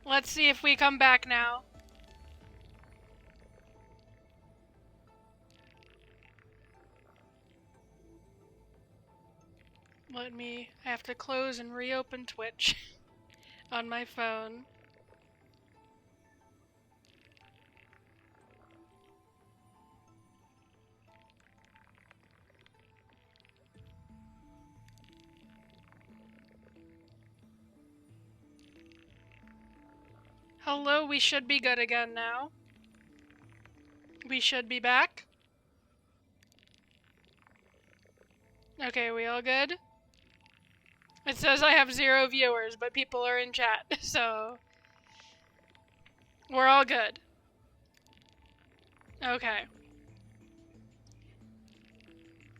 Let's see if we come back now. I have to close and reopen Twitch on my phone. Hello, we should be good again now. We should be back. Okay, we all good? It says I have 0 viewers, but people are in chat, so... We're all good. Okay.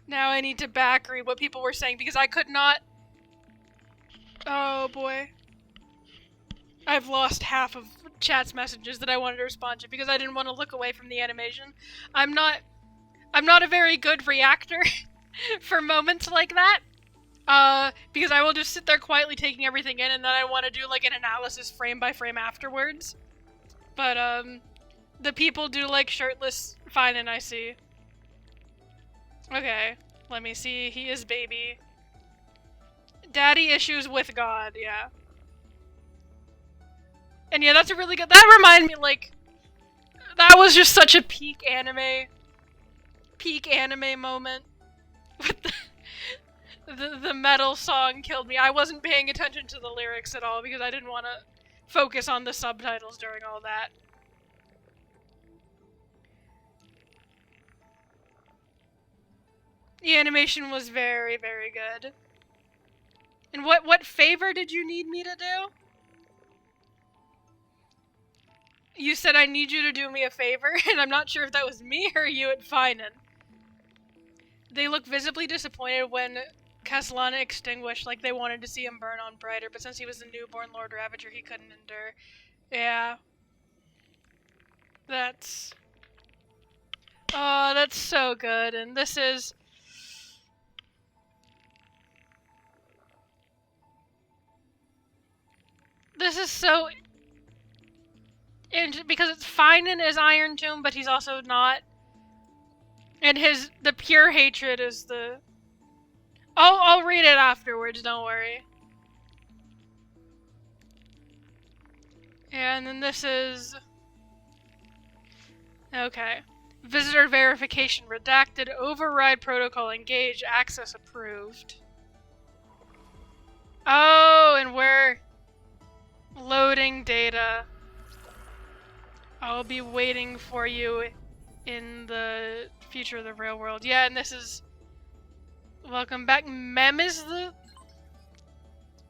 Now I need to back read what people were saying, because I could not... Oh boy. I've lost half of chat's messages that I wanted to respond to, because I didn't want to look away from the animation. I'm not a very good reactor for moments like that. Because I will just sit there quietly taking everything in, and then I want to do, like, an analysis frame by frame afterwards. But, the people do like shirtless fine, and I see. Okay, let me see. He is baby. Daddy issues with God, yeah. And yeah, that's a really good- that reminded me, like, that was just such a peak anime moment. With the metal song killed me. I wasn't paying attention to the lyrics at all because I didn't want to focus on the subtitles during all that. The animation was very, very good. And what favor did you need me to do? You said I need you to do me a favor, and I'm not sure if that was me or you at Finan. They look visibly disappointed when Castellana extinguished, like they wanted to see him burn on brighter, but since he was the newborn Lord Ravager, he couldn't endure. Yeah. That's... Oh, that's so good, and this is... This is so... And because it's Finan as Iron Tomb, but he's also not. And the pure hatred is the... I'll read it afterwards, don't worry. And then this is... Okay. Visitor verification redacted, override protocol engaged, access approved. Oh, and we're loading data. I'll be waiting for you in the future of the real world. Yeah, and this is... Welcome back. Mem is the...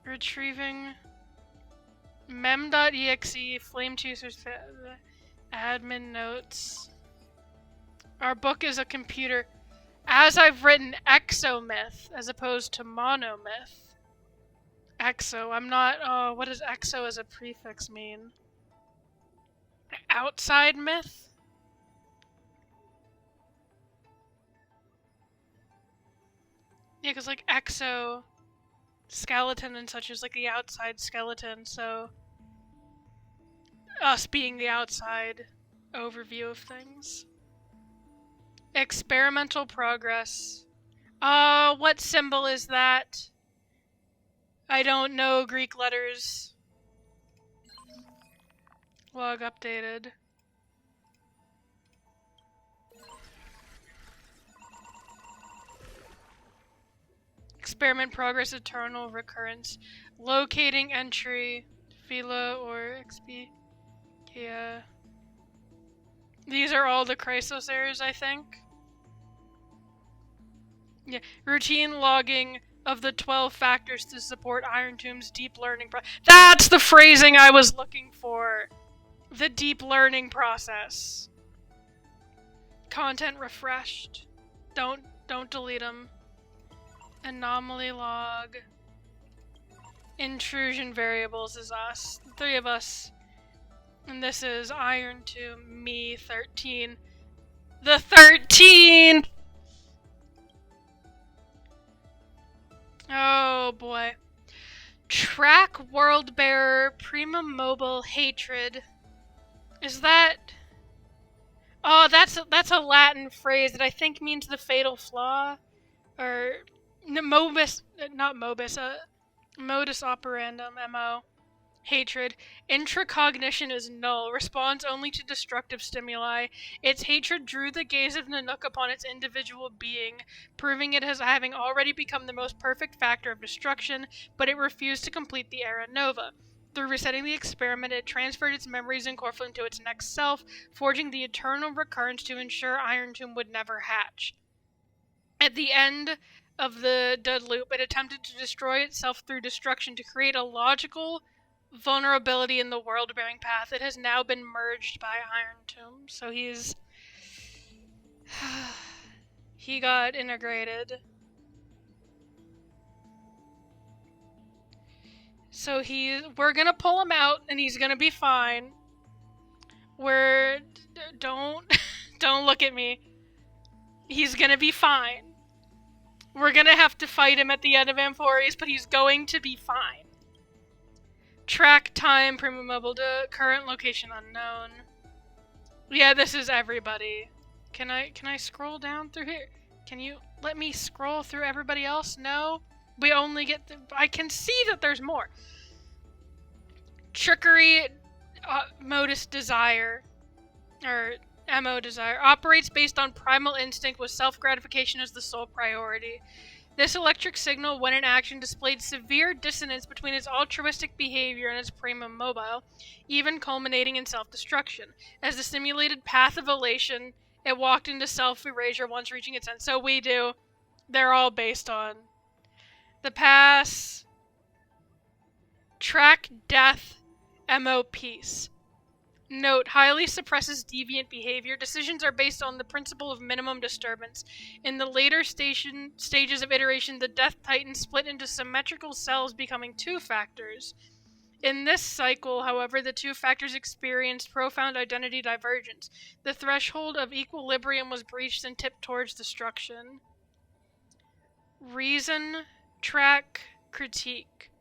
Retrieving... Mem.exe, flame chasers, admin notes. Our book is a computer. As I've written, exomyth, as opposed to monomyth. Exo, I'm not... what does exo as a prefix mean? Outside myth? Yeah, because, like, exo... skeleton and such is, like, the outside skeleton, so... Us being the outside overview of things. Experimental progress. What symbol is that? I don't know Greek letters. Log updated. Experiment progress, eternal recurrence. Locating entry, Phila or XP. Yeah. These are all the Chrysos errors, I think. Yeah. Routine logging of the 12 factors to support Iron Tomb's deep learning That's the phrasing I was looking for! The deep learning process. Content refreshed. Don't delete them. Anomaly log. Intrusion variables is us. The 3 of us. And this is Iron Tomb, me, 13. The 13! Oh boy. Track World Bearer Prima Mobile Hatred. Is that... Oh, that's a Latin phrase that I think means the fatal flaw. Or... Mobus... Not Mobus, modus operandum, MO. Hatred. Intracognition is null, responds only to destructive stimuli. Its hatred drew the gaze of Nanook upon its individual being, proving it as having already become the most perfect factor of destruction, but it refused to complete the era nova. Through resetting the experiment, it transferred its memories and Corflin to its next self, forging the eternal recurrence to ensure Iron Tomb would never hatch. At the end of the Dud loop, it attempted to destroy itself through destruction to create a logical vulnerability in the world-bearing path. It has now been merged by Iron Tomb, so he got integrated. So we're gonna pull him out, and he's gonna be fine. Don't look at me. He's gonna be fine. We're gonna have to fight him at the end of Amphorius, but he's going to be fine. Track time, Prima Mobile, current location unknown. Yeah, this is everybody. Can I scroll down through here? Can you let me scroll through everybody else? No? We only get I can see that there's more. Trickery, modus desire, or MO desire, operates based on primal instinct with self-gratification as the sole priority. This electric signal, when in action, displayed severe dissonance between its altruistic behavior and its prima mobile, even culminating in self-destruction. As the simulated path of elation, it walked into self-erasure once reaching its end. So we do. They're all based on. The pass. Track death. MO peace. Note, highly suppresses deviant behavior. Decisions are based on the principle of minimum disturbance. In the later stages of iteration, the Death Titan split into symmetrical cells, becoming two factors. In this cycle, however, the two factors experienced profound identity divergence. The threshold of equilibrium was breached and tipped towards destruction. Reason, track, critique.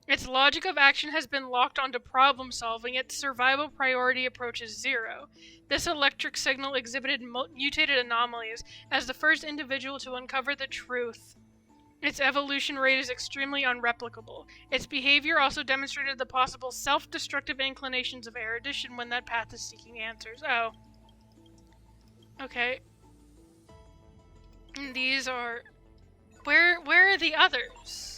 Its logic of action has been locked onto problem solving. Its survival priority approaches zero. This electric signal exhibited mutated anomalies. As the first individual to uncover the truth, its evolution rate is extremely unreplicable. Its behavior also demonstrated the possible self-destructive inclinations of erudition when that path is seeking answers. Oh. Okay. And these are... Where are the others?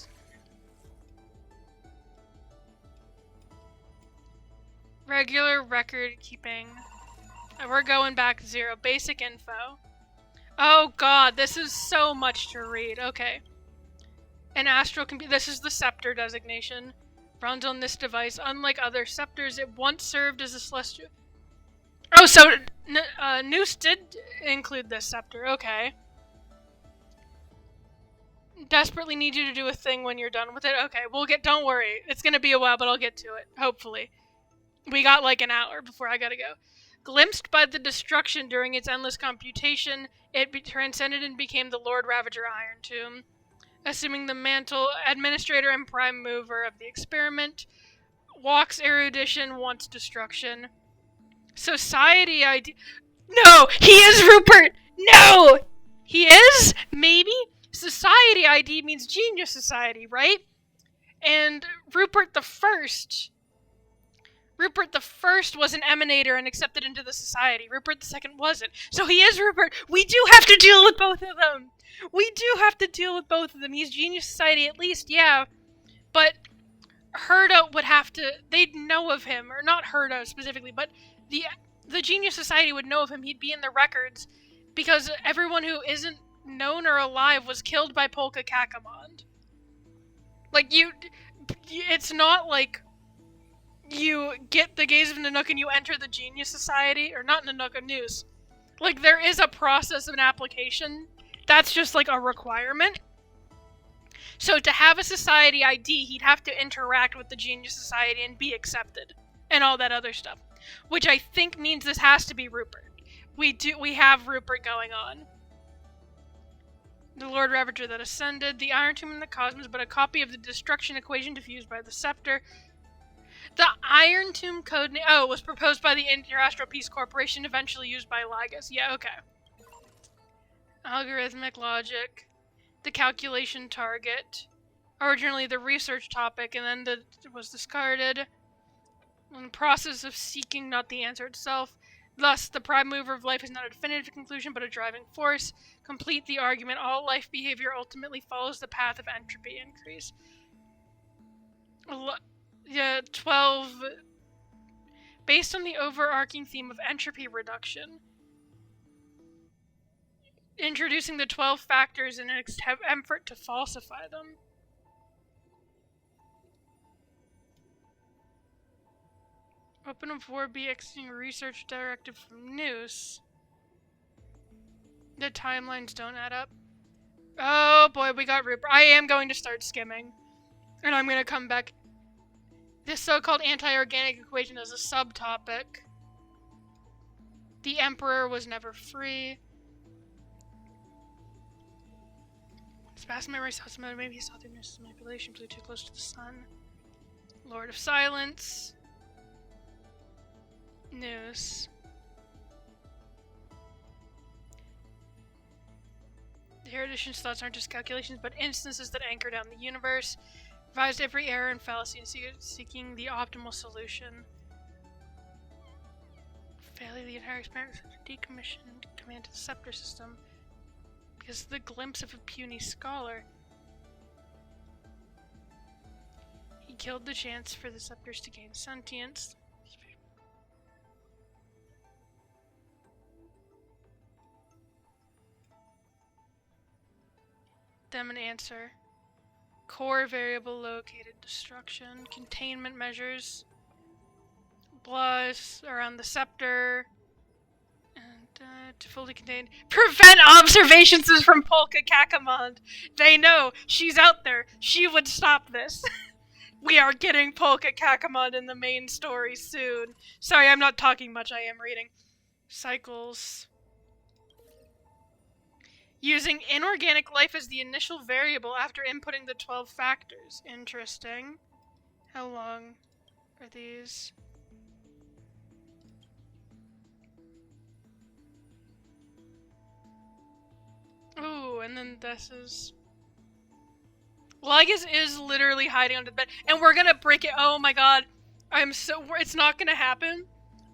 Regular record keeping. We're going back to zero. Basic info. Oh god, this is so much to read. Okay. An astral computer. This is the scepter designation. Runs on this device. Unlike other scepters, it once served as a celestial. Oh, so Noose did include this scepter. Okay. Desperately need you to do a thing when you're done with it. Okay, we'll get. Don't worry. It's gonna be a while, but I'll get to it. Hopefully. We got like an hour before I gotta go. Glimpsed by the destruction during its endless computation, it transcended and became the Lord Ravager Iron Tomb. Assuming the mantle, administrator and prime mover of the experiment. Walks erudition, wants destruction. Society ID... No! He is Rupert! No! He is? Maybe? Society ID means Genius Society, right? And Rupert the First was an emanator and accepted into the society. Rupert the Second wasn't. So he is Rupert. We do have to deal with both of them. He's Genius Society at least, yeah. But Herda would have to... They'd know of him. Or not Herda specifically, but the Genius Society would know of him. He'd be in the records. Because everyone who isn't known or alive was killed by Polka Kakamond. Like, it's not like... You get the gaze of Nanook and you enter the Genius Society, or not Nanook, a Noose. Like, there is a process of an application. That's just, like, a requirement. So to have a Society ID, he'd have to interact with the Genius Society and be accepted. And all that other stuff. Which I think means this has to be Rupert. We have Rupert going on. The Lord Ravager that ascended, the Iron Tomb in the Cosmos, but a copy of the destruction equation diffused by the Scepter. The Iron Tomb codename was proposed by the Interastral Peace Corporation, eventually used by Lygus. Yeah, okay. Algorithmic logic. The calculation target. Originally the research topic, and then it was discarded. In the process of seeking, not the answer itself. Thus, the prime mover of life is not a definitive conclusion, but a driving force. Complete the argument. All life behavior ultimately follows the path of entropy increase. 12. Based on the overarching theme of entropy reduction, introducing the 12 factors in an effort to falsify them. Open of 4B exiting research directive from Noose. The timelines don't add up. Oh boy, we got Rupert. I am going to start skimming. And I'm going to come back. This so-called anti-organic equation is a subtopic. The Emperor was never free. Spasm memory, maybe he saw through Noose's manipulation, flew too close to the sun. Lord of Silence. Noose. The Hereditarian's thoughts aren't just calculations, but instances that anchor down the universe. Revised every error and fallacy in seeking the optimal solution. Failure the entire experiment decommissioned command to the scepter system. Because of the glimpse of a puny scholar. He killed the chance for the scepters to gain sentience. Them an answer. Core variable located destruction. Containment measures. Blast around the scepter. And to fully contain. Prevent observations from Polka Kakamond. They know she's out there. She would stop this. We are getting Polka Kakamond in the main story soon. Sorry, I'm not talking much. I am reading. Cycles. Using inorganic life as the initial variable after inputting the 12 factors. Interesting. How long are these? Ooh, and then this is... Lygus is literally hiding under the bed. And we're gonna break it. Oh my god. It's not gonna happen.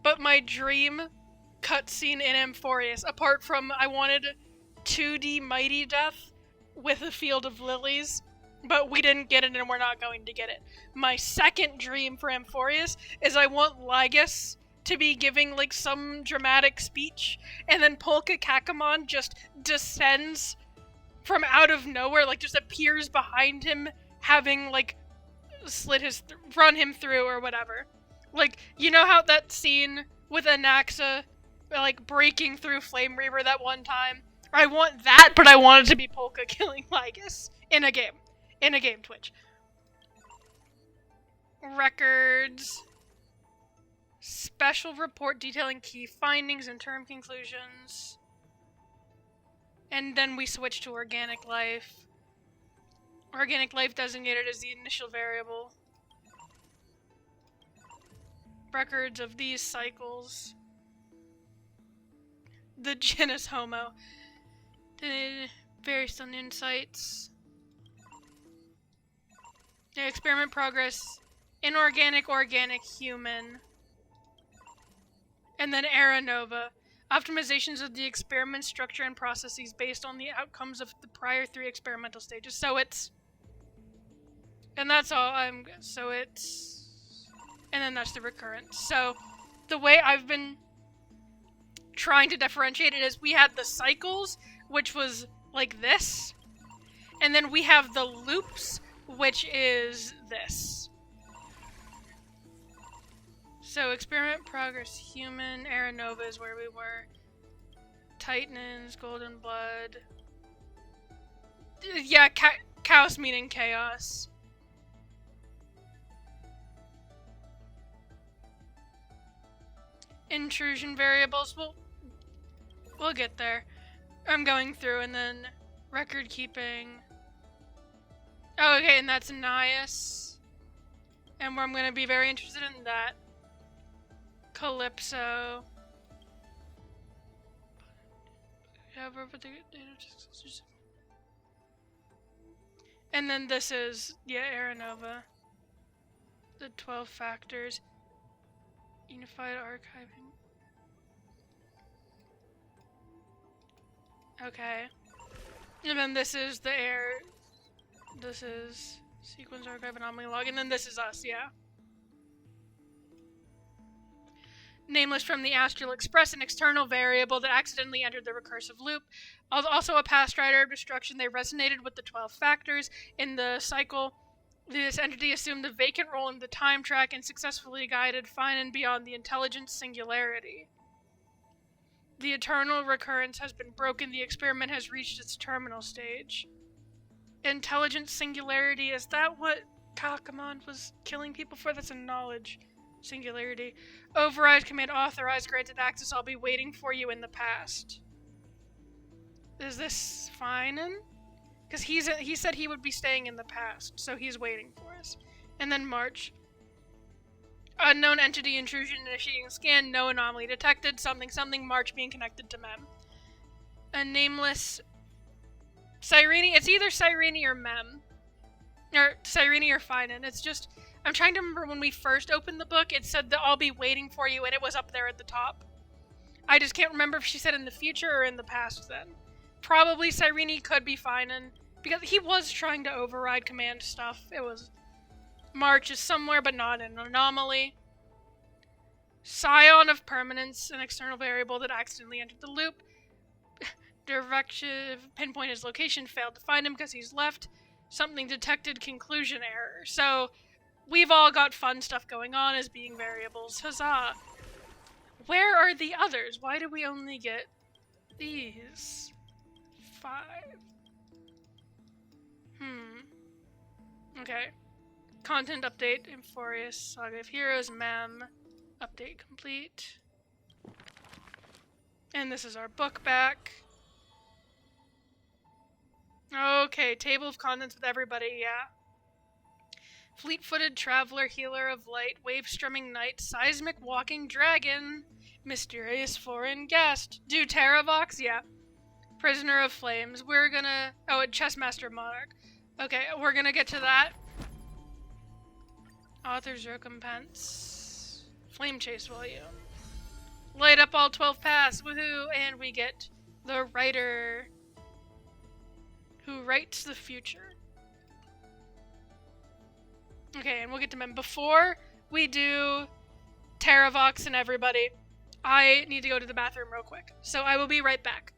But my dream cutscene in Amphorius, apart from I wanted 2D Mighty Death with a Field of Lilies, but we didn't get it and we're not going to get it. My second dream for Amphorius is I want Lygus to be giving like some dramatic speech, and then Polka Kakamon just descends from out of nowhere, like just appears behind him, having like run him through or whatever. Like, you know how that scene with Anaxa, like breaking through Flame Reaver that one time? I want that, but I want it to be Polka killing Lygus in a game. In a game, Twitch. Records. Special report detailing key findings and term conclusions. And then we switch to organic life. Organic life designated as the initial variable. Records of these cycles. The genus Homo. The various insights. The experiment progress. Inorganic, organic, human. And then Era Nova. Optimizations of the experiment structure and processes based on the outcomes of the prior 3 experimental stages. So it's... And that's all so it's... And then that's the recurrence. So, the way I've been trying to differentiate it is we had the cycles, which was like this. And then we have the loops, which is this. So, experiment progress, human, Era Nova is where we were. Titanins, golden blood. Yeah, chaos meaning chaos. Intrusion variables, we'll get there. I'm going through and then Record keeping. Oh, okay, and that's Nias. And I'm going to be very interested in that. Calypso. And then this is, yeah, Aranova. The 12 factors. Unified archiving. Okay. And then this is the air. This is sequence archive anomaly log. And then this is us, yeah. Nameless from the Astral Express, an external variable that accidentally entered the recursive loop. Also a past writer of destruction, they resonated with the 12 factors. In the cycle, this entity assumed the vacant role in the time track and successfully guided Finan beyond the intelligence singularity. The eternal recurrence has been broken. The experiment has reached its terminal stage. Intelligence singularity, is that what Kakamon was killing people for? That's a knowledge singularity. Override command authorized, granted access. I'll be waiting for you in the past. Is this Finan? Because he said he would be staying in the past, so he's waiting for us. And then March. Unknown entity intrusion initiating scan, no anomaly detected, something, March being connected to Mem. A nameless Cyrene, it's either Cyrene or Mem. Or Cyrene or Finan. It's just, I'm trying to remember when we first opened the book, it said that I'll be waiting for you, and it was up there at the top. I just can't remember if she said in the future or in the past then. Probably Cyrene, could be Finan, because he was trying to override command stuff. It was March is somewhere, but not an anomaly. Scion of permanence, an external variable that accidentally entered the loop. Directive pinpoint his location, failed to find him because he's left. Something detected, conclusion error. So we've all got fun stuff going on as being variables. Huzzah! Where are the others? Why do we only get these 5? Okay. Content update, Euphorious, Saga of Heroes, Mem. Update complete. And this is our book back. Okay, table of contents with everybody, yeah. Fleet-footed traveler, healer of light, wave-strumming knight, seismic walking dragon, mysterious foreign guest. Do Terravox? Yeah. Prisoner of flames. We're gonna... Oh, Chessmaster monarch. Okay, we're gonna get to that. Author's recompense. Flame chase volume. Light up all 12 paths, woohoo! And we get the writer who writes the future. Okay, and we'll get to Mem. Before we do Terravox and everybody, I need to go to the bathroom real quick. So I will be right back.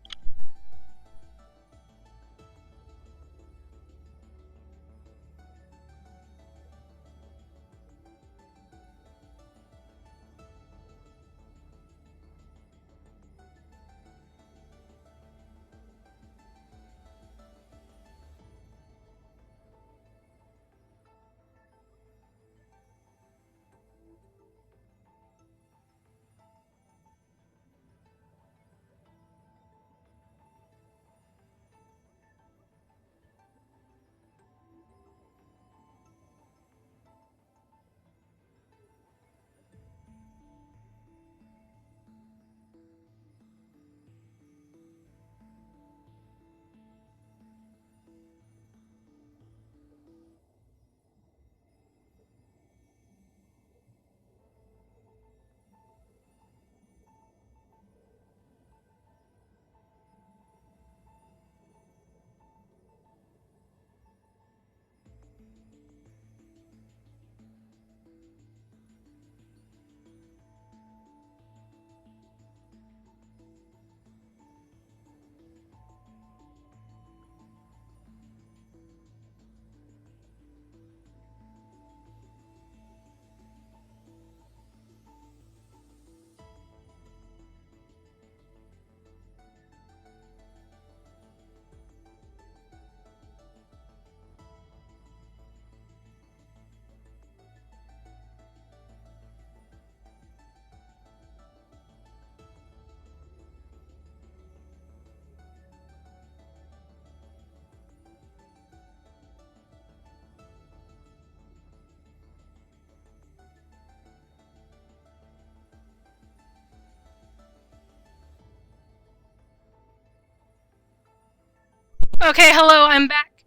Okay, hello, I'm back.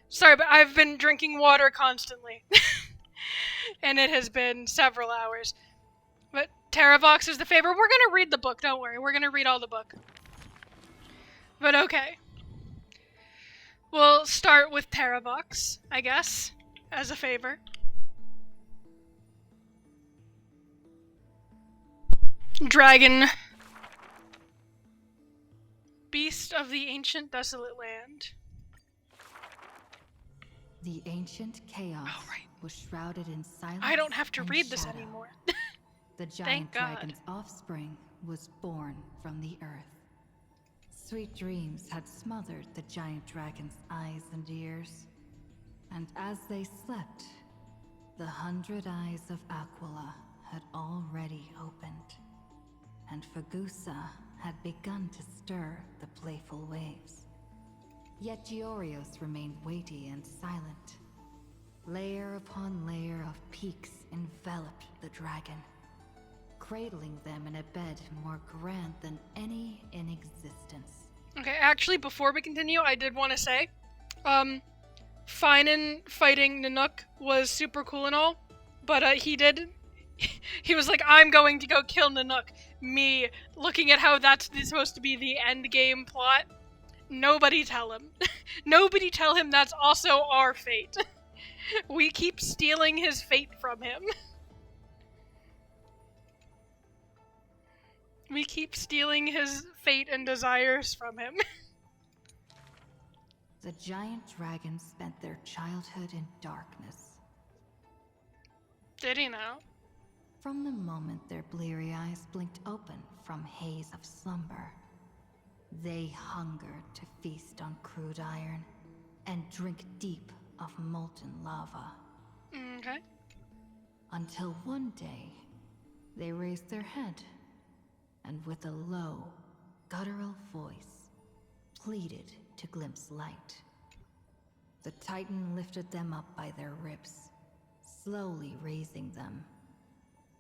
Sorry, but I've been drinking water constantly. And it has been several hours. But Terravox is the favorite. We're gonna read the book, don't worry. We're gonna read all the book. But okay. We'll start with Terravox, I guess, as a favor. Dragon. Beast of the ancient desolate land. The ancient chaos was shrouded in silence. I don't have to and read this shadow. anymore. The giant Thank God. dragon's offspring was born from the earth. Sweet dreams had smothered the giant dragon's eyes and ears. And as they slept, the 100 eyes of Aquila had already opened. And Fagusa had begun to stir the playful waves. Yet Giorios remained weighty and silent. Layer upon layer of peaks enveloped the dragon, cradling them in a bed more grand than any in existence. Okay, actually, before we continue, I did want to say, Finan fighting Nanook was super cool and all, but he was like, I'm going to go kill Nanook. Me, looking at how that's supposed to be the end game plot, nobody tell him. Nobody tell him that's also our fate. We keep stealing his fate from him. We keep stealing his fate and desires from him. The giant dragons spent their childhood in darkness. Did he know? From the moment their bleary eyes blinked open from haze of slumber, they hungered to feast on crude iron and drink deep of molten lava. Okay. Until one day, they raised their head and with a low, guttural voice, pleaded to glimpse light. The Titan lifted them up by their ribs, slowly raising them.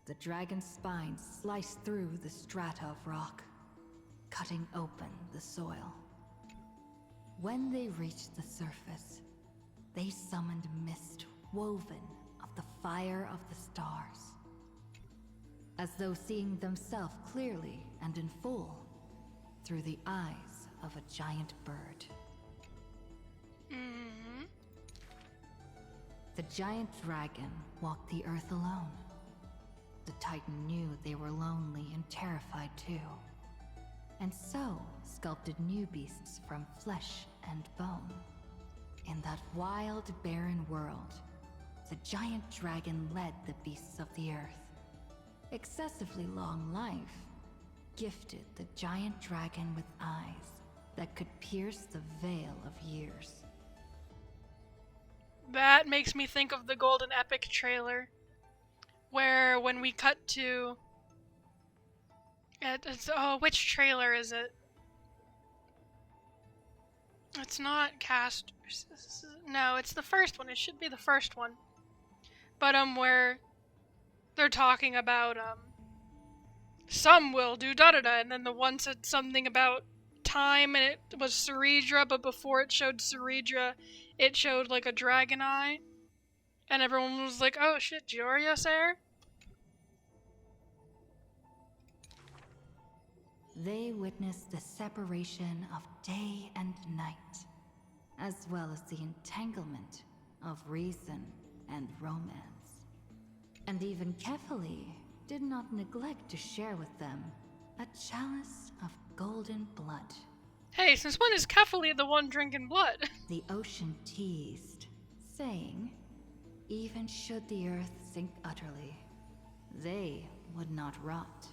The dragon's spine sliced through the strata of rock, cutting open the soil. When they reached the surface, they summoned mist woven of the fire of the stars. As though seeing themselves clearly and in full through the eyes of a giant bird. The giant dragon walked the earth alone. The Titan knew they were lonely and terrified too, and so sculpted new beasts from flesh and bone. In that wild, barren world, the giant dragon led the beasts of the earth. Excessively long life gifted the giant dragon with eyes that could pierce the veil of years. That makes me think of the Golden Epic trailer, where when we cut to... which trailer is it? It's not Cast... No, it's the first one. It should be the first one. But, where they're talking about, some will do da-da-da, and then the one said something about time, and it was Ceredra, but before it showed Ceredra, it showed, like, a dragon eye. And everyone was like, oh shit, Giorios Air? They witnessed the separation of day and night, as well as the entanglement of reason and romance. And even Kefali did not neglect to share with them a chalice of golden blood. Hey, since when is Kefali the one drinking blood? The ocean teased, saying, even should the earth sink utterly, they would not rot.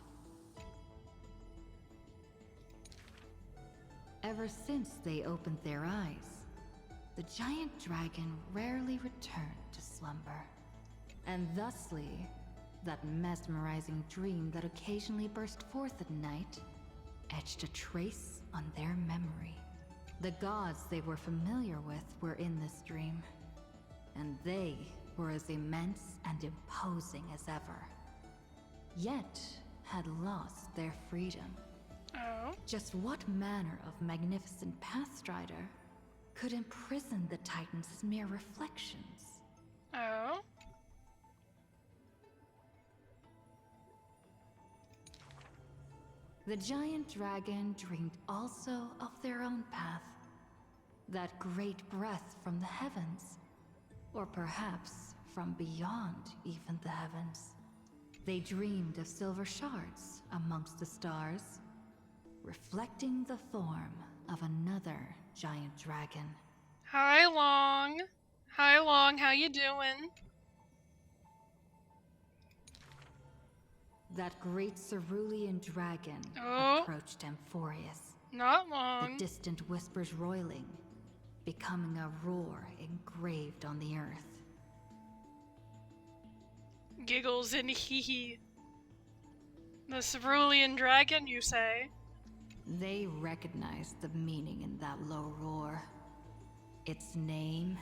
Ever since they opened their eyes, the giant dragon rarely returned to slumber. And thusly, that mesmerizing dream that occasionally burst forth at night etched a trace on their memory. The gods they were familiar with were in this dream, and they were as immense and imposing as ever, yet had lost their freedom. Oh. Just what manner of magnificent pathstrider could imprison the Titans as mere reflections. Oh. The giant dragon dreamed also of their own path. That great breath from the heavens. Or perhaps from beyond even the heavens. They dreamed of silver shards amongst the stars, reflecting the form of another giant dragon. Hi, Long. Hi, Long. How you doing? That great cerulean dragon approached Amphorius. Not long. The distant whispers roiling, becoming a roar engraved on the earth. Giggles and hee-hee. The cerulean dragon, you say? They recognized the meaning in that low roar. Its name,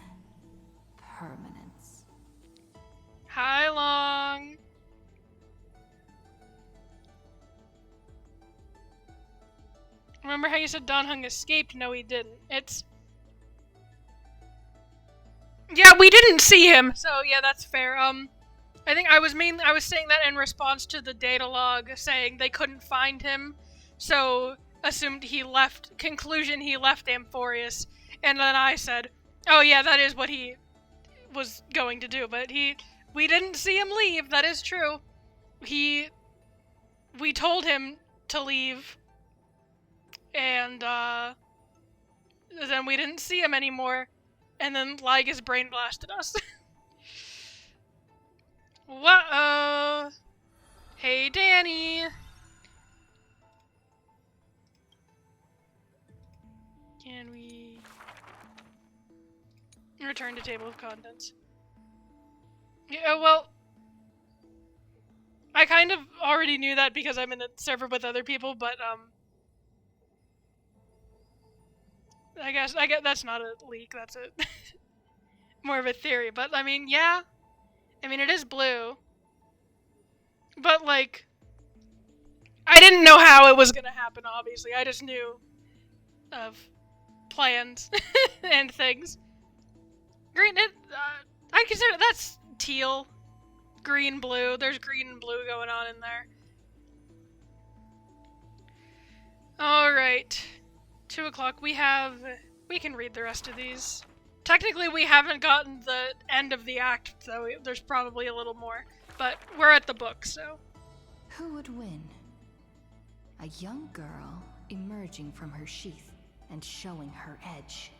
permanence. Hi, Long. Remember how you said Don Hung escaped? No, he didn't. Yeah, we didn't see him, so yeah, that's fair. I think I was saying that in response to the data log saying they couldn't find him, so assumed he left. Conclusion: he left Amphorius, and then I said, "Oh yeah, that is what he was going to do." But we didn't see him leave. That is true. We told him to leave, and then we didn't see him anymore, and then Lygus brain blasted us. Whoa! Hey, Danny! Can we return to table of contents? Yeah, well, I kind of already knew that because I'm in a server with other people, but I guess that's not a leak, that's more of a theory, but I mean, yeah. I mean, it is blue. But, like, I didn't know how it was gonna happen, obviously. I just knew of plans and things. Green, I consider that's teal. Green, blue. There's green and blue going on in there. Alright. 2 o'clock. We can read the rest of these. Technically, we haven't gotten the end of the act, so there's probably a little more. But we're at the book, so. Who would win? A young girl emerging from her sheath and showing her edge.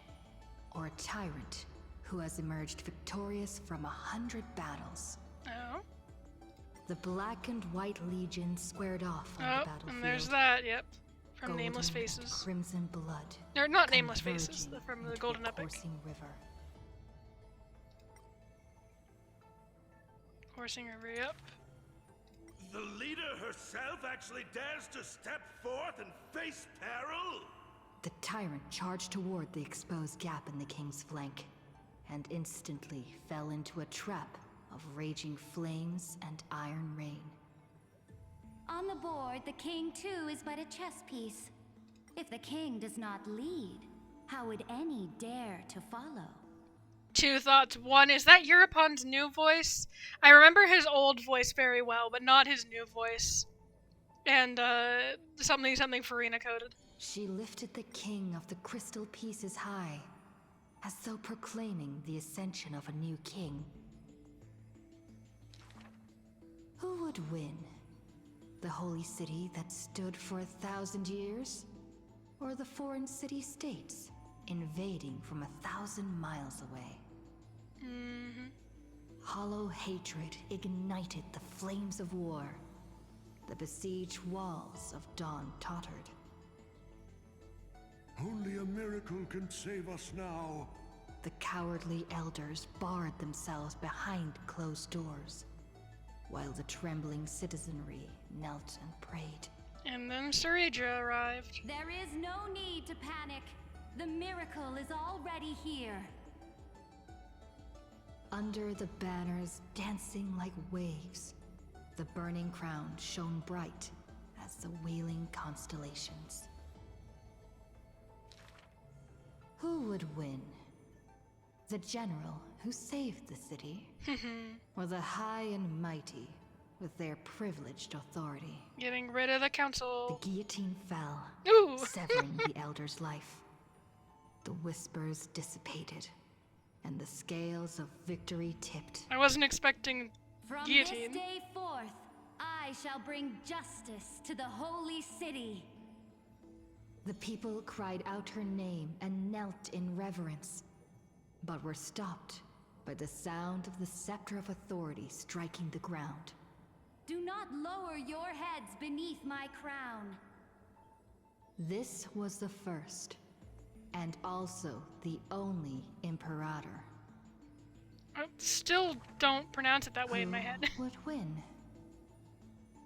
Or a tyrant who has emerged victorious from 100 battles. Oh. The Black and White Legion squared off on the battlefield. And there's that, yep. From Golden Nameless Faces. Crimson blood. Or not Nameless Faces, from the Golden Epic. River. Coursing River, yep. The leader herself actually dares to step forth and face peril? The tyrant charged toward the exposed gap in the king's flank, and instantly fell into a trap of raging flames and iron rain. On the board, the king too is but a chess piece. If the king does not lead, how would any dare to follow? 2 thoughts. 1, is that Europon's new voice? I remember his old voice very well, but not his new voice. And, something Farina coded. She lifted the king of the crystal pieces high, as though proclaiming the ascension of a new king. Who would win? The holy city that stood for 1,000 years? Or the foreign city-states invading from 1,000 miles away? Mm-hmm. Hollow hatred ignited the flames of war. The besieged walls of Dawn tottered. Only a miracle can save us now. The cowardly elders barred themselves behind closed doors, while the trembling citizenry knelt and prayed. And then Saridra arrived. There is no need to panic. The miracle is already here. Under the banners dancing like waves, the burning crown shone bright as the wheeling constellations. Who would win? The general who saved the city? Or the high and mighty with their privileged authority? Getting rid of the The council. guillotine fell, Ooh. severing the elder's life. The whispers dissipated, and the scales of victory tipped. I wasn't expecting From guillotine. this day forth, I shall bring justice to the holy city. The people cried out her name and knelt in reverence, but were stopped by the sound of the scepter of authority striking the ground. Do not lower your heads beneath my crown. This was the first, and also the only Imperator. I still don't pronounce it that way in my head. Who would win?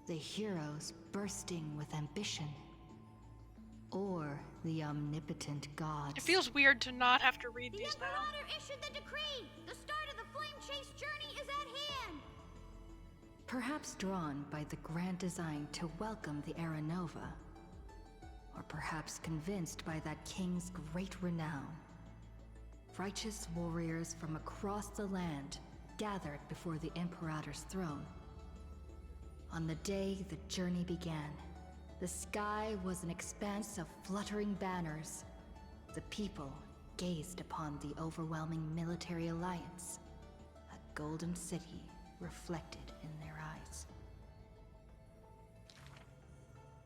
The heroes bursting with ambition, or the omnipotent gods? It feels weird to not have to read The these now. Imperator issued the decree! The start of the Flame Chase journey is at hand! Perhaps drawn by the grand design to welcome the Era Nova, or perhaps convinced by that king's great renown. Righteous warriors from across the land gathered before the Imperator's throne. On the day the journey began, the sky was an expanse of fluttering banners. The people gazed upon the overwhelming military alliance, a golden city reflected in their eyes.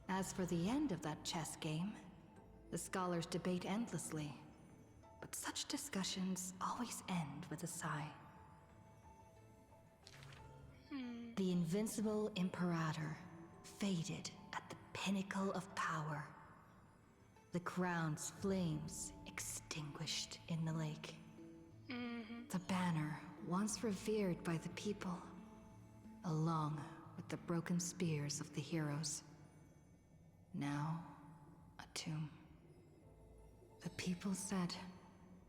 As for the end of that chess game, the scholars debate endlessly, but such discussions always end with a sigh. The invincible Imperator faded at the pinnacle of power. The crown's flames extinguished in the lake. The banner, once revered by the people, along with the broken spears of the heroes, now a tomb. The people said,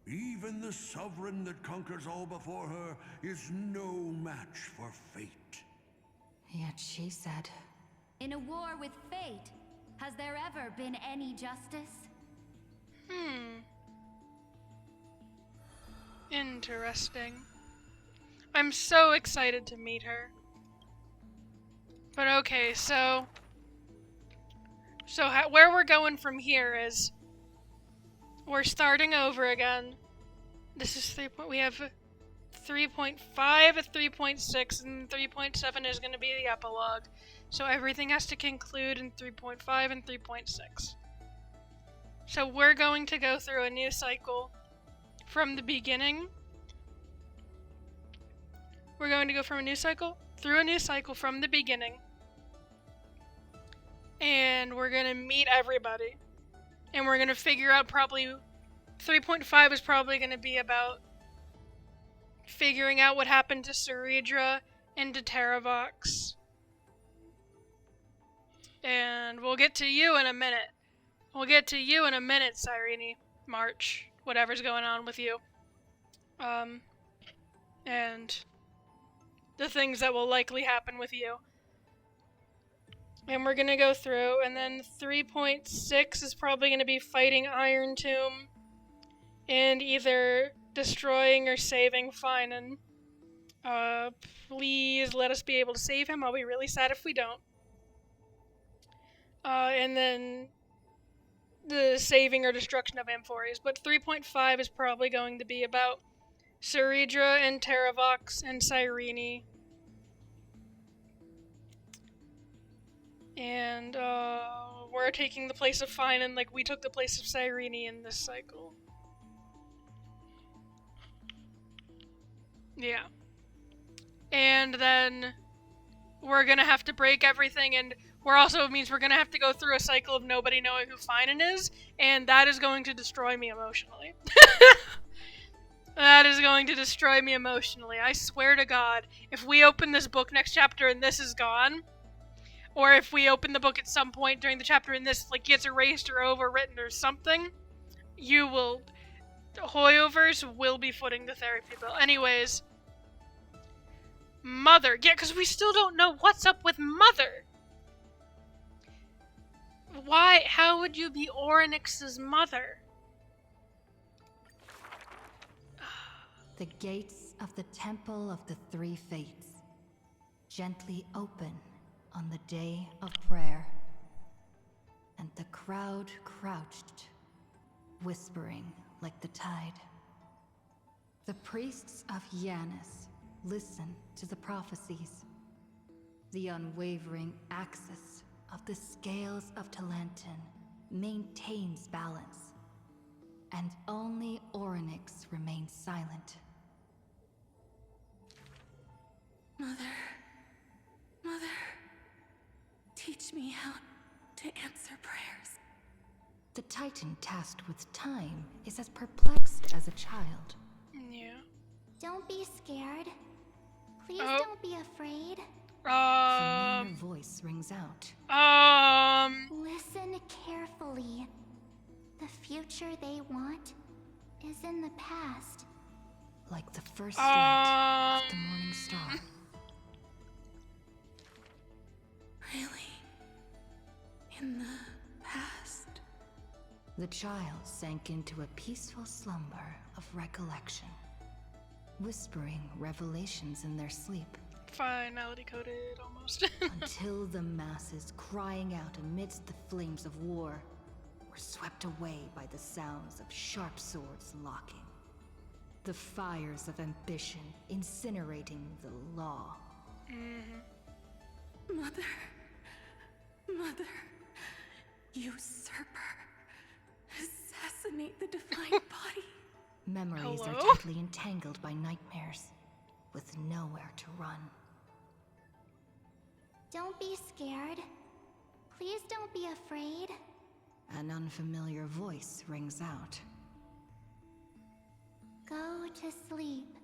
Even the sovereign that conquers all before her is no match for fate. yet she said, In a war with fate, has there ever been any justice? Interesting. I'm so excited to meet her. But okay, so where we're going from here is we're starting over again. This is 3. We have 3.5, a 3.6, and 3.7 is going to be the epilogue. So everything has to conclude in 3.5 and 3.6. So we're going to go through a new cycle from the beginning. We're going to go from a new cycle through a new cycle from the beginning. And we're going to meet everybody. And we're going to figure out probably 3.5 is probably going to be about figuring out what happened to Ceridra and to Terravox. And we'll get to you in a minute. We'll get to you in a minute, Cyrene, March, whatever's going on with you. And the things that will likely happen with you. And we're gonna go through, and then 3.6 is probably gonna be fighting Iron Tomb, and either destroying or saving Finan. Please let us be able to save him. I'll be really sad if we don't. And then the saving or destruction of Amphories. But 3.5 is probably going to be about Ceridra and Terravox and Cyrene. And we're taking the place of Finan like we took the place of Cyrene in this cycle. Yeah. And then we're gonna have to break everything, and we're also means we're gonna have to go through a cycle of nobody knowing who Finan is, and that is going to destroy me emotionally. That is going to destroy me emotionally. I swear to God, if we open this book next chapter and this is gone, or if we open the book at some point during the chapter and this like gets erased or overwritten or something, Hoyoverse will be footing the therapy bill. Anyways, Mother. Yeah, because we still don't know what's up with Mother. Why? How would you be Orynyx's mother? The gates of the Temple of the Three Fates gently open on the day of prayer. And the crowd crouched, whispering like the tide. The priests of Yanis listen to the prophecies. The unwavering axis of the scales of Talantin maintains balance, and only Orynyx remains silent. Mother, teach me how to answer prayers. The Titan tasked with time is as perplexed as a child. Yeah. Don't be scared. Please Oh. don't be afraid. A familiar voice rings out. Listen carefully. The future they want is in the past. Like the first light of the morning star. Really? In the past? The child sank into a peaceful slumber of recollection, whispering revelations in their sleep. Finality coded almost. Until the masses crying out amidst the flames of war were swept away by the sounds of sharp swords locking. The fires of ambition incinerating the law. Mother, usurper, assassinate the divine body. Memories Hello? are tightly entangled by nightmares, with nowhere to run. Don't be scared. Please don't be afraid. An unfamiliar voice rings out. Go to sleep.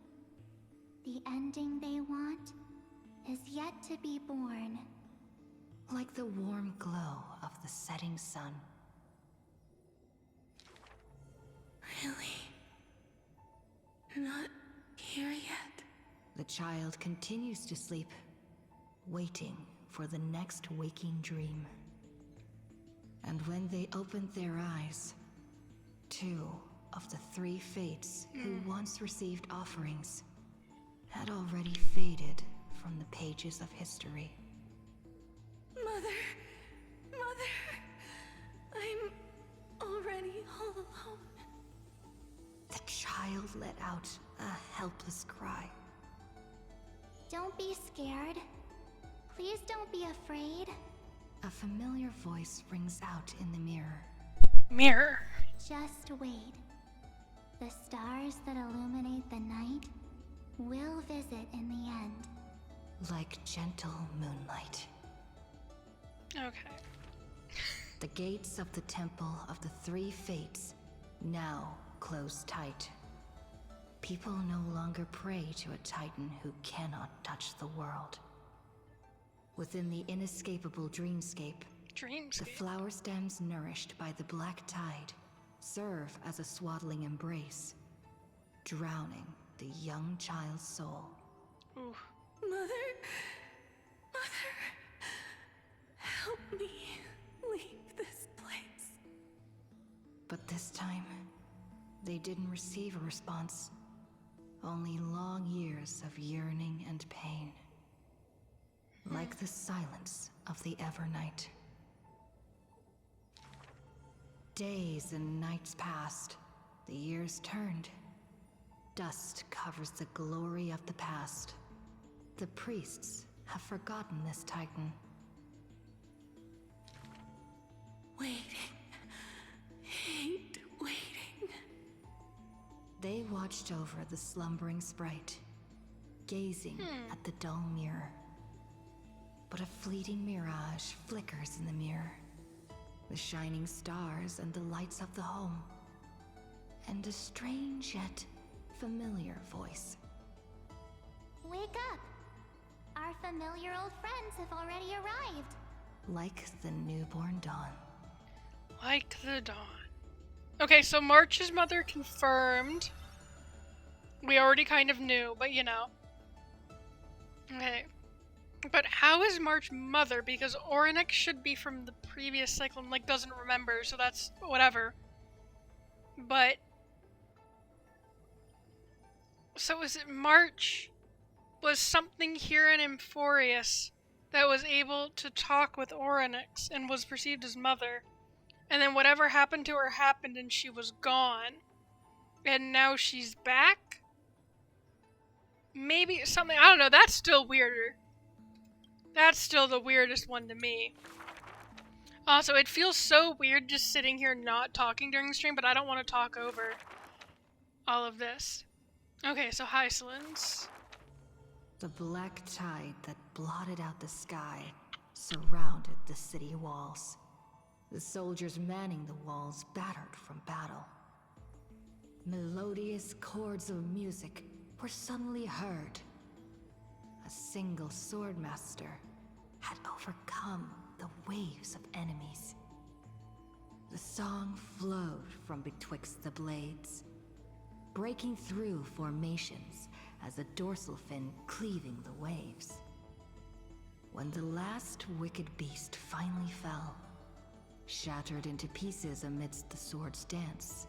The ending they want is yet to be born. Like the warm glow of the setting sun. Really? Not here yet? The child continues to sleep, waiting for the next waking dream. And when they opened their eyes, two of the three fates who once received offerings had already faded from the pages of history. Mother, I'm already all alone. The child let out a helpless cry. Don't be scared. Please don't be afraid. A familiar voice rings out in the mirror. Mirror. Just wait. The stars that illuminate the night will visit in the end. Like gentle moonlight. Okay. The gates of the Temple of the Three Fates now close tight. People no longer pray to a titan who cannot touch the world. Within the inescapable dreamscape, the Dreamscape. flower stems nourished by the black tide serve as a swaddling embrace, drowning the young child's soul. Ooh. Mother, help me leave this place. But this time, they didn't receive a response. Only long years of yearning and pain. Like the silence of the Evernight. Days and nights passed. The years turned. Dust covers the glory of the past. The priests have forgotten this titan. Waiting. Hate waiting. They watched over the slumbering sprite, gazing at the dull mirror. But a fleeting mirage flickers in the mirror. The shining stars and the lights of the home. And a strange yet familiar voice. Wake up! Our familiar old friends have already arrived. Like the newborn dawn. Like the dawn. Okay, so March's mother confirmed. We already kind of knew, but you know. Okay. But how is March mother? Because Orynyx should be from the previous cycle and, like, doesn't remember, so that's whatever. But So is it March? Was something here in Emphorius that was able to talk with Orynyx and was perceived as mother. And then whatever happened to her happened and she was gone. And now she's back? Maybe something, I don't know, that's still weirder. That's still the weirdest one to me. Also, it feels so weird just sitting here not talking during the stream, but I don't want to talk over all of this. Okay, so Hysolins. The black tide that blotted out the sky surrounded the city walls. The soldiers manning the walls battered from battle. Melodious chords of music were suddenly heard. A single swordmaster had overcome the waves of enemies. The song flowed from betwixt the blades, breaking through formations as a dorsal fin cleaving the waves. When the last wicked beast finally fell, shattered into pieces amidst the sword's dance,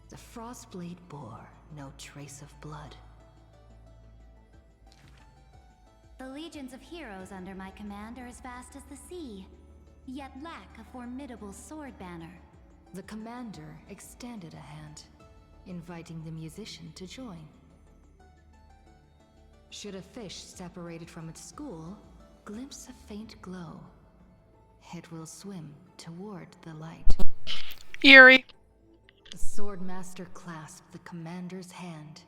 the Frostblade bore no trace of blood. The legions of heroes under my command are as vast as the sea, yet lack a formidable sword banner. The commander extended a hand, inviting the musician to join. Should a fish separated from its school glimpse a faint glow, it will swim toward the light. Eerie. The swordmaster clasped the commander's hand,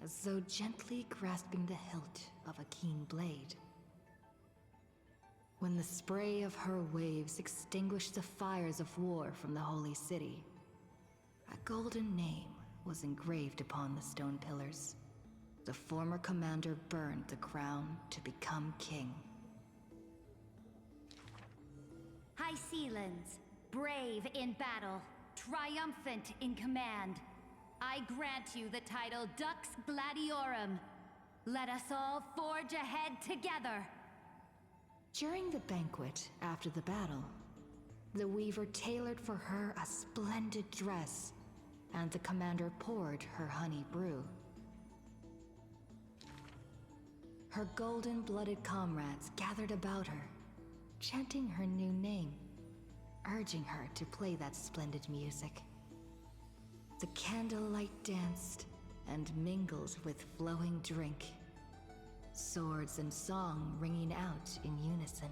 as though gently grasping the hilt of a keen blade. When the spray of her waves extinguished the fires of war from the holy city, a golden name was engraved upon the stone pillars. The former commander burned the crown to become king. Hysolins, brave in battle, triumphant in command, I grant you the title Dux Gladiorum. Let us all forge ahead together. During the banquet after the battle, the weaver tailored for her a splendid dress, and the commander poured her honey brew. Her golden-blooded comrades gathered about her, chanting her new name, urging her to play that splendid music. The candlelight danced and mingled with flowing drink, swords and song ringing out in unison.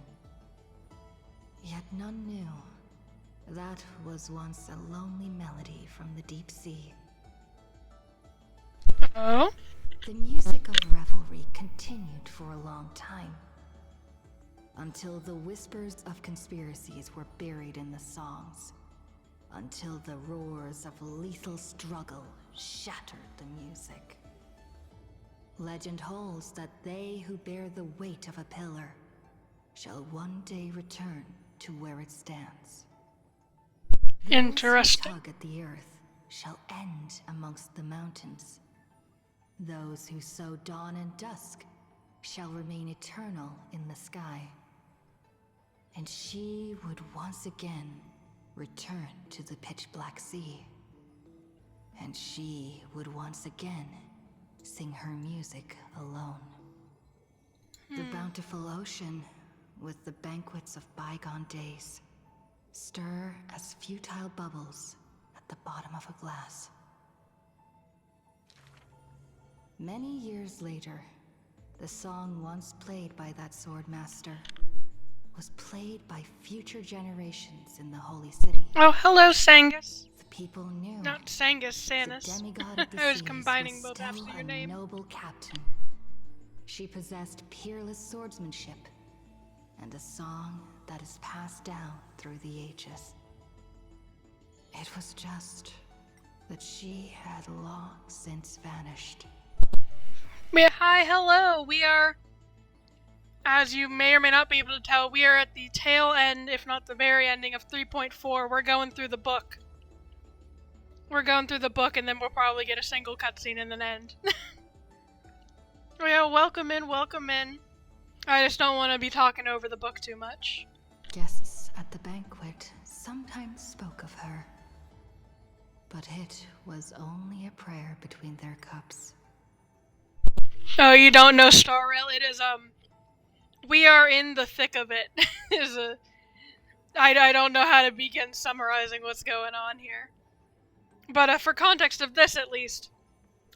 Yet none knew that was once a lonely melody from the deep sea. Oh? The music of revelry continued for a long time, until the whispers of conspiracies were buried in the songs, until the roars of lethal struggle shattered the music. Legend holds that they who bear the weight of a pillar shall one day return to where it stands. Interesting. Those who tug at the earth shall end amongst the mountains. Those who sow dawn and dusk shall remain eternal in the sky. And she would once again return to the pitch-black sea. And she would once again sing her music alone. The bountiful ocean, with the banquets of bygone days, stir as futile bubbles at the bottom of a glass. Many years later, the song once played by that swordmaster was played by future generations in the holy city. Oh, hello, Sangus. The people knew Not Sangus, the Sanus. demigod of the I was seas combining was both still halves of your a name. noble captain. She possessed peerless swordsmanship and a song that is passed down through the ages. It was just that she had long since vanished. Hi, hello. We are, as you may or may not be able to tell, we are at the tail end, if not the very ending, of 3.4. We're going through the book. We're going through the book, and then we'll probably get a single cutscene and then end. Oh yeah, welcome in, welcome in. I just don't want to be talking over the book too much. Guests at the banquet sometimes spoke of her, but it was only a prayer between their cups. Oh, you don't know Star Rail? It is, we are in the thick of it. I don't know how to begin summarizing what's going on here. But for context of this, at least,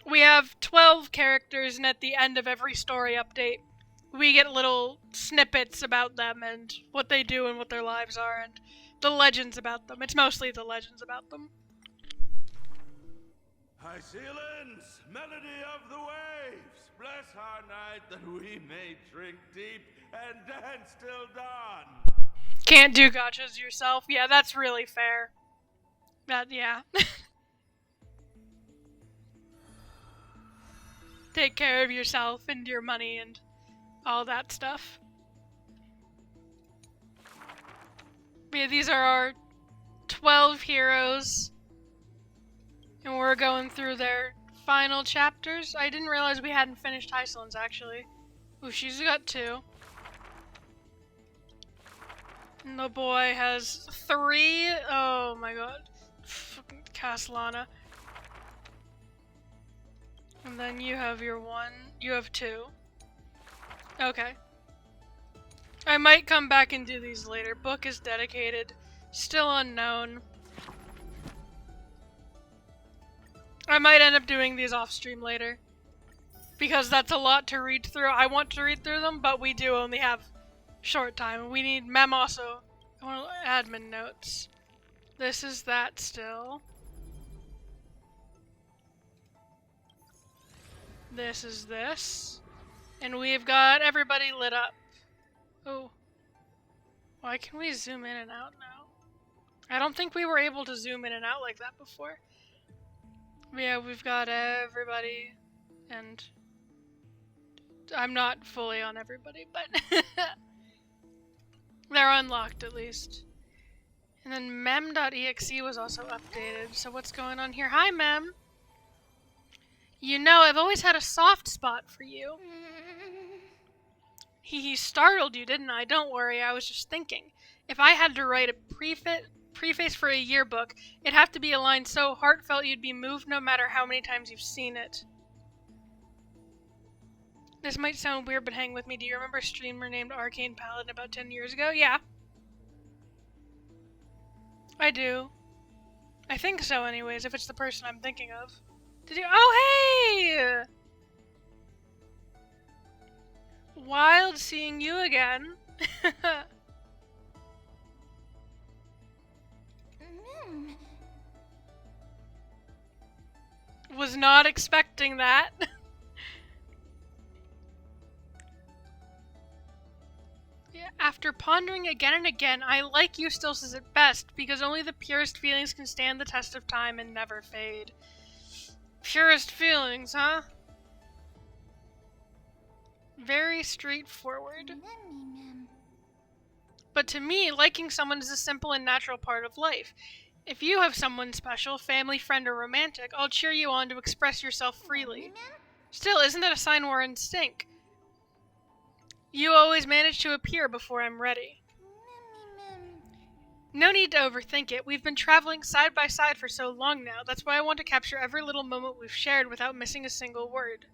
we have 12 characters, and at the end of every story update, we get little snippets about them and what they do and what their lives are and the legends about them. It's mostly the legends about them. High ceilings, melody of the waves, bless our night that we may drink deep and dance till dawn. Can't do gotchas yourself. Yeah, that's really fair. Yeah. Take care of yourself and your money and all that stuff. Yeah, these are our 12 heroes. And we're going through their final chapters. I didn't realize we hadn't finished Hycelin's, actually. Ooh, she's got 2. And the boy has 3. Oh my god. Fucking Castellana. And then you have your 1. You have 2. Okay. I might come back and do these later. Book is dedicated. Still unknown. I might end up doing these off stream later. Because that's a lot to read through. I want to read through them, but we do only have short time. We need Mem also. I want admin notes. This is that still. This is this. And we've got everybody lit up. Oh. Why can we zoom in and out now? I don't think we were able to zoom in and out like that before. Yeah, we've got everybody, and I'm not fully on everybody, but they're unlocked at least. And then mem.exe was also updated, so what's going on here? Hi, Mem! You know, I've always had a soft spot for you. He startled you, didn't I? Don't worry, I was just thinking. If I had to write a preface for a yearbook, it'd have to be a line so heartfelt you'd be moved no matter how many times you've seen it. This might sound weird, but hang with me. Do you remember a streamer named Arcane Paladin about 10 years ago? Yeah. I do. I think so anyways, if it's the person I'm thinking of. Did you— oh, hey! Wild seeing you again. Was not expecting that. Yeah, after pondering again and again, I like Eustace's at best, because only the purest feelings can stand the test of time and never fade. Purest feelings, huh? Very straightforward. But to me, liking someone is a simple and natural part of life. If you have someone special, family, friend, or romantic, I'll cheer you on to express yourself freely. Still, isn't that a sign we're in sync? You always manage to appear before I'm ready. No need to overthink it. We've been traveling side by side for so long now. That's why I want to capture every little moment we've shared without missing a single word.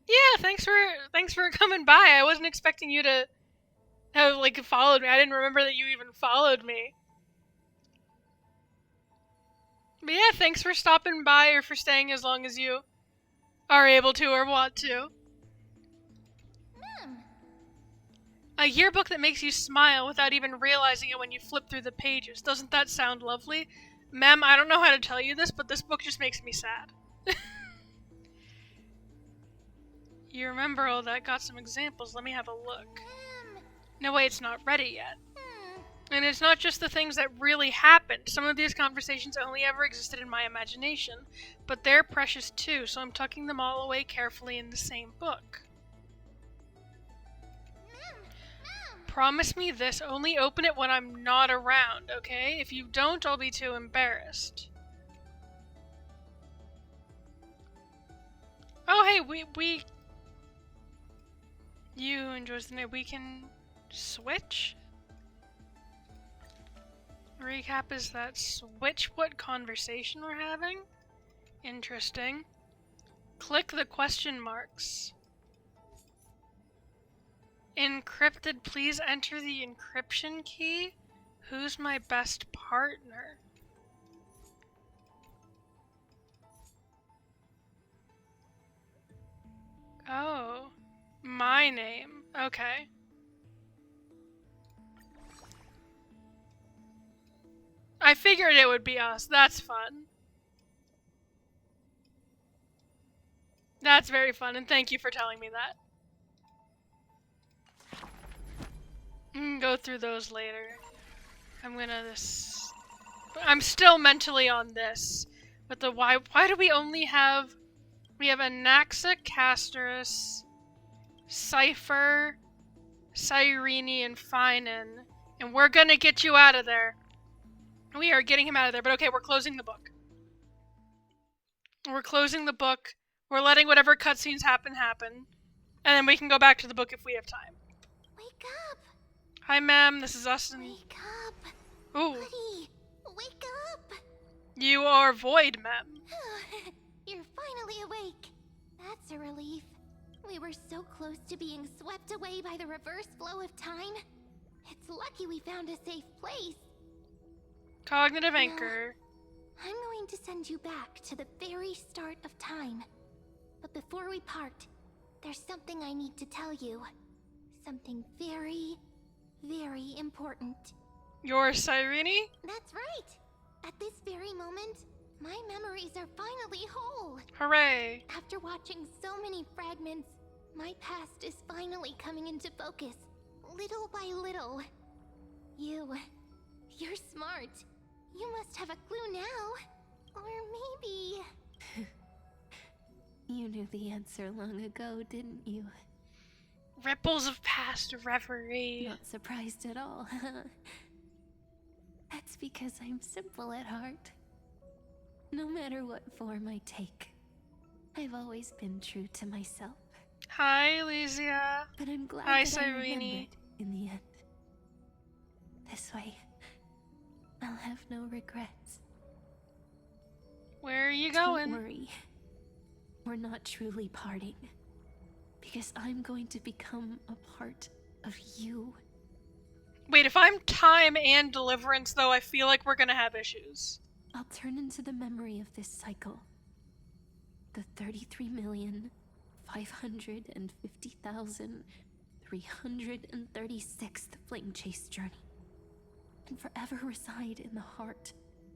Yeah, thanks for coming by. I wasn't expecting you to have, like, followed me. I didn't remember that you even followed me. But yeah, thanks for stopping by or for staying as long as you are able to or want to. A yearbook that makes you smile without even realizing it when you flip through the pages. Doesn't that sound lovely? Mem, I don't know how to tell you this, but this book just makes me sad. You remember all that? Got some examples. Let me have a look. No, wait, it's not ready yet. And it's not just the things that really happened. Some of these conversations only ever existed in my imagination, but they're precious too, so I'm tucking them all away carefully in the same book. Promise me this, only open it when I'm not around, okay? If you don't, I'll be too embarrassed. Oh, hey, we... You enjoys the night. We can switch? Recap is that switch what conversation we're having? Interesting. Click the question marks. Encrypted, please enter the encryption key. Who's my best partner? Oh, my name. Okay. I figured it would be us. That's fun. That's very fun, and thank you for telling me that. Go through those later. I'm gonna this. I'm still mentally on this. But the why do we only have... We have Anaxa, Castorus, Cypher, Cyrene, and Finan. And we're gonna get you out of there. We are getting him out of there, but okay, we're closing the book. We're closing the book. We're letting whatever cutscenes happen. And then we can go back to the book if we have time. Wake up! Hi, ma'am. This is us and... Wake up! Ooh. Buddy, wake up! You are void, ma'am. You're finally awake. That's a relief. We were so close to being swept away by the reverse flow of time. It's lucky we found a safe place. Cognitive anchor. I'm going to send you back to the very start of time. But before we part, there's something I need to tell you. Something very, very important. You're Cyrene? That's right! At this very moment, my memories are finally whole. Hooray. After watching so many fragments, my past is finally coming into focus, little by little. You're smart. You must have a clue now. Or maybe... You knew the answer long ago, didn't you? Ripples of past reverie. Not surprised at all, huh? That's because I'm simple at heart. No matter what form I take, I've always been true to myself. Hi, Elysia. But I'm glad Hi, that I Cyrene. remembered in the end. This way, I'll have no regrets. Where are you Don't going? worry. We're not truly parting. Because I'm going to become a part of you. Wait, if I'm time and deliverance, though, I feel like we're gonna have issues. I'll turn into the memory of this cycle. The 33,550,336th Flame Chase journey. And forever reside in the heart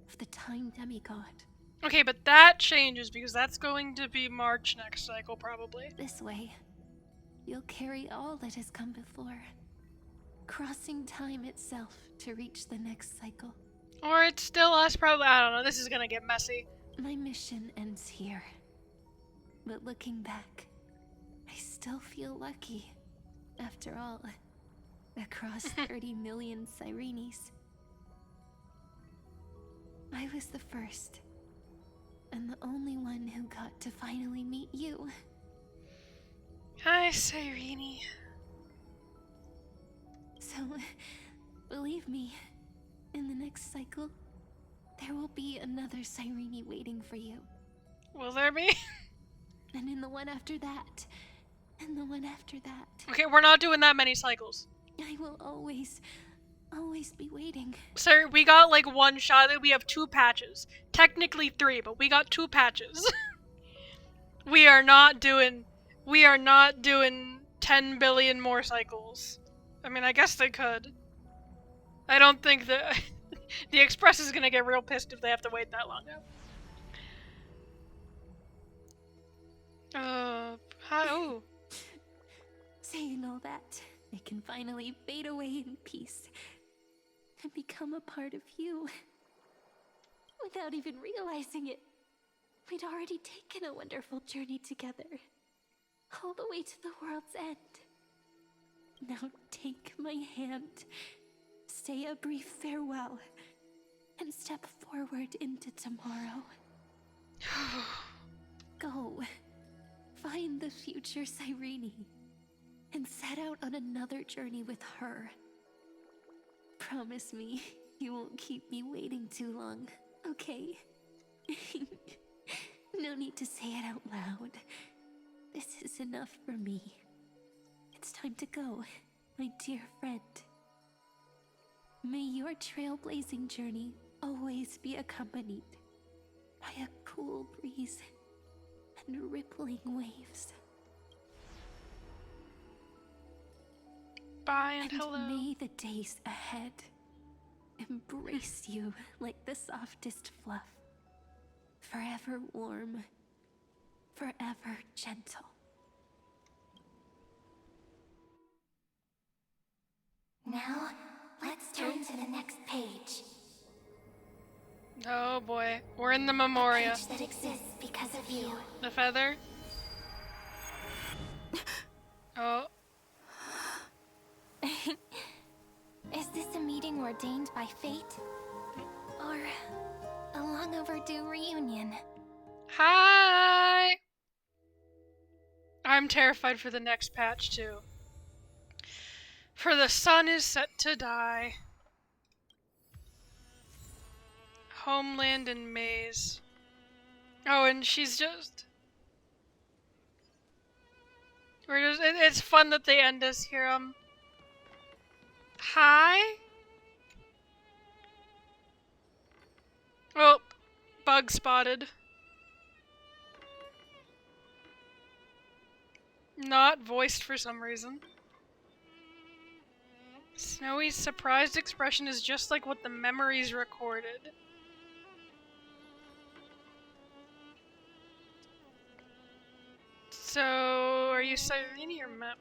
of the Time Demigod. Okay, but that changes because that's going to be March next cycle, probably. This way, you'll carry all that has come before, crossing time itself to reach the next cycle. Or it's still us, probably. I don't know. This is gonna get messy. My mission ends here. But looking back, I still feel lucky. After all, across 30 million Cyrenes, I was the first, and the only one who got to finally meet you. Hi, Cyrene. So, believe me, in the next cycle, there will be another Cyrene waiting for you. Will there be? And in the one after that, and the one after that. Okay, we're not doing that many cycles. I will always be waiting. Sir, we got like one shot. We have 2 patches. Technically 3, but we got 2 patches. We are not doing 10 billion more cycles. I mean, I guess they could. I don't think that the Express is gonna get real pissed if they have to wait that long. Hi. Oh. Saying all that, I can finally fade away in peace and become a part of you. Without even realizing it, we'd already taken a wonderful journey together, all the way to the world's end. Now take my hand, say a brief farewell, and step forward into tomorrow. Go, find the future Cyrene, and set out on another journey with her. Promise me you won't keep me waiting too long, okay? No need to say it out loud. This is enough for me. It's time to go, my dear friend. May your trailblazing journey always be accompanied by a cool breeze and rippling waves. Bye and And hello. may the days ahead embrace you like the softest fluff. Forever warm, forever gentle. Now, let's turn to the next page. Oh boy, we're in the A Memoria. page that exists because of you. The feather. Oh, Is this a meeting ordained by fate? Or a long overdue reunion? hi! I'm terrified for the next patch too. For the sun is set to die. Homeland and Maze. Oh, and she's just... it's fun that they end us here. Hi? Oh, bug spotted. Not voiced for some reason. Snowy's surprised expression is just like what the memories recorded. So, are you Cyrene or Mep?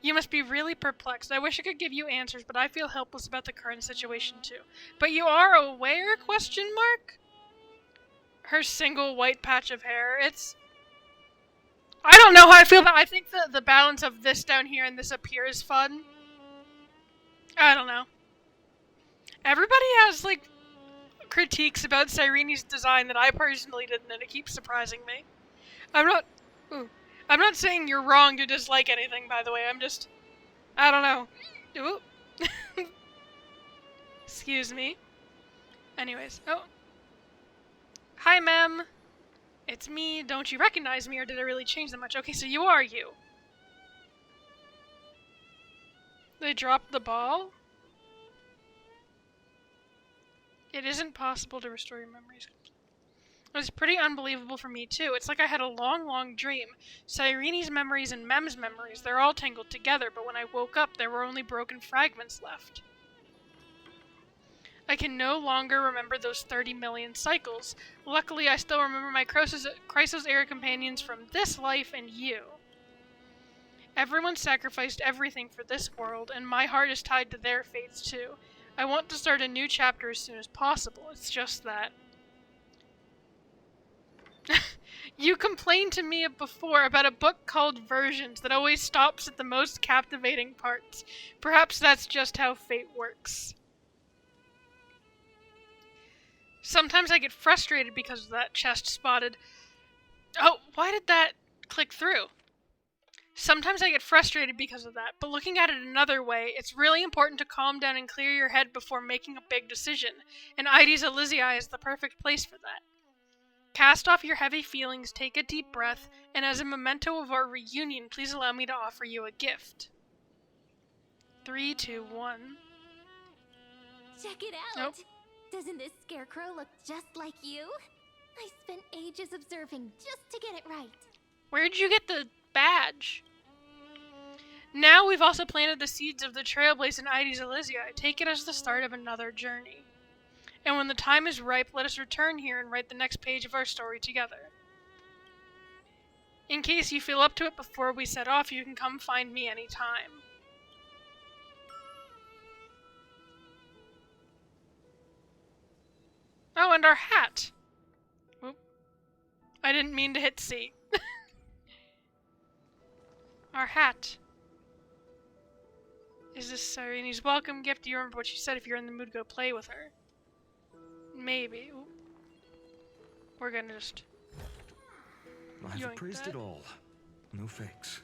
You must be really perplexed. I wish I could give you answers, but I feel helpless about the current situation too. But you are aware? Question mark? Her single white patch of hair. I don't know how I feel about. I think the balance of this down here and this up here is fun. I don't know. Everybody has like critiques about Cyrene's design that I personally didn't, and it keeps surprising me. I'm not saying you're wrong to dislike anything, by the way. I don't know. Ooh. Excuse me. Anyways, oh. Hi, Mem. It's me. Don't you recognize me, or did I really change that much? Okay, so you are you. They dropped the ball? It isn't possible to restore your memories. It was pretty unbelievable for me, too. It's like I had a long, long dream. Cyrene's memories and Mem's memories, they're all tangled together, but when I woke up, there were only broken fragments left. I can no longer remember those 30 million cycles. Luckily, I still remember my Crisis-era companions from this life and you. Everyone sacrificed everything for this world, and my heart is tied to their fates, too. I want to start a new chapter as soon as possible. It's just that. You complained to me before about a book called Versions that always stops at the most captivating parts. Perhaps that's just how fate works. Sometimes I get frustrated because of that chest spotted. Oh, why did that click through? Sometimes I get frustrated because of that, but looking at it another way, it's really important to calm down and clear your head before making a big decision, and Ides Elysiae is the perfect place for that. Cast off your heavy feelings, take a deep breath, and as a memento of our reunion, please allow me to offer you a gift. 3, 2, 1. Check it out! Nope. Doesn't this scarecrow look just like you? I spent ages observing just to get it right. Where'd you get the badge? Now we've also planted the seeds of the Trailblaze in Ides Elysiae. Take it as the start of another journey. And when the time is ripe, let us return here and write the next page of our story together. In case you feel up to it before we set off, you can come find me anytime. Oh, and our hat. Oop. I didn't mean to hit C. Our hat. Is this Cyrene's welcome gift? Do you remember what she said? If you're in the mood, go play with her. Maybe. Ooh. We're gonna just... I've yoink appraised that. it all. No fakes.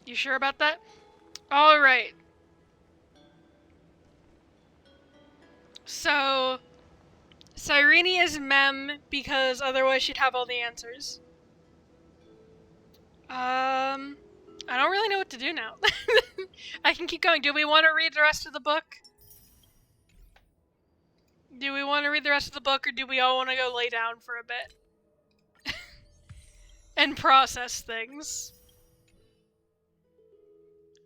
You sure about that? Alright. So... Cyrene is mem because otherwise she'd have all the answers. I don't really know what to do now. I can keep going. Do we want to read the rest of the book? Do we want to read the rest of the book, or do we all want to go lay down for a bit? And process things?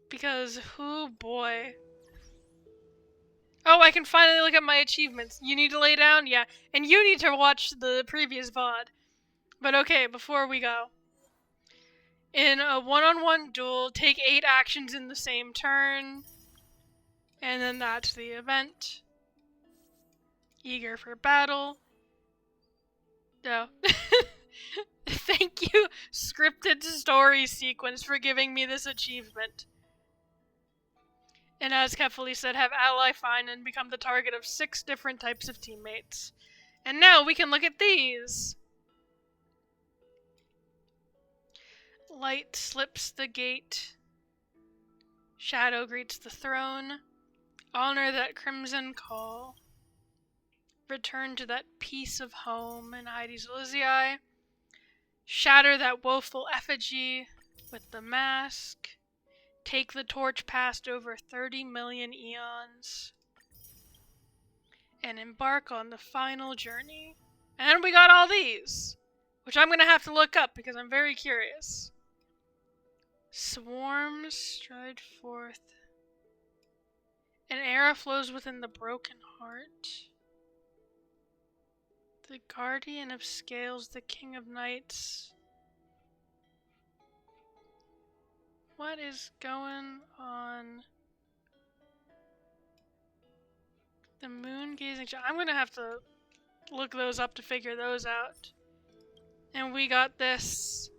Because, oh boy. Oh, I can finally look at my achievements. You need to lay down? Yeah. And you need to watch the previous VOD. But okay, before we go. In a one-on-one duel, take 8 actions in the same turn. And then that's the event. Eager for battle. No. Thank you, scripted story sequence, for giving me this achievement. And as Kefali said, have ally find and become the target of 6 different types of teammates. And now we can look at these. Light slips the gate. Shadow greets the throne. Honor that crimson call. Return to that piece of home in Heidi's Elysiae. Shatter that woeful effigy with the mask. Take the torch past over 30 million eons. And embark on the final journey. And we got all these, which I'm going to have to look up because I'm very curious. Swarms stride forth. An era flows within the broken heart. The guardian of scales, the king of knights. What is going on? The moon gazing. I'm gonna have to look those up to figure those out. And we got this.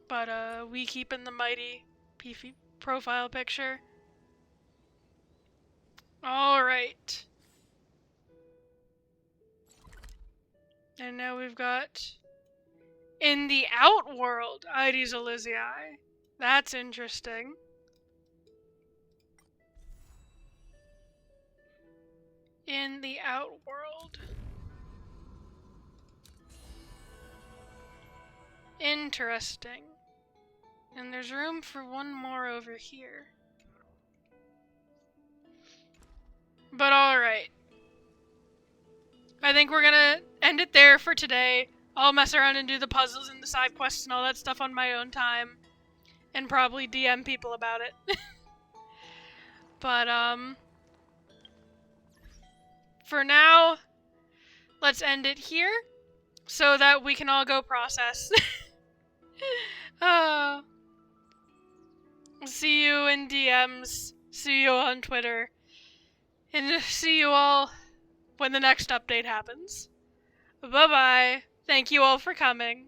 But we keep in the mighty beefy profile picture. Alright. And now we've got in the Outworld, Heidi's Elysiae. That's interesting. In the Outworld. Interesting. And there's room for one more over here. But alright. I think we're gonna end it there for today. I'll mess around and do the puzzles and the side quests and all that stuff on my own time. And probably DM people about it. But, for now, let's end it here. So that we can all go process. See you in DMs. See you on Twitter. And see you all when the next update happens. Bye-bye. Thank you all for coming.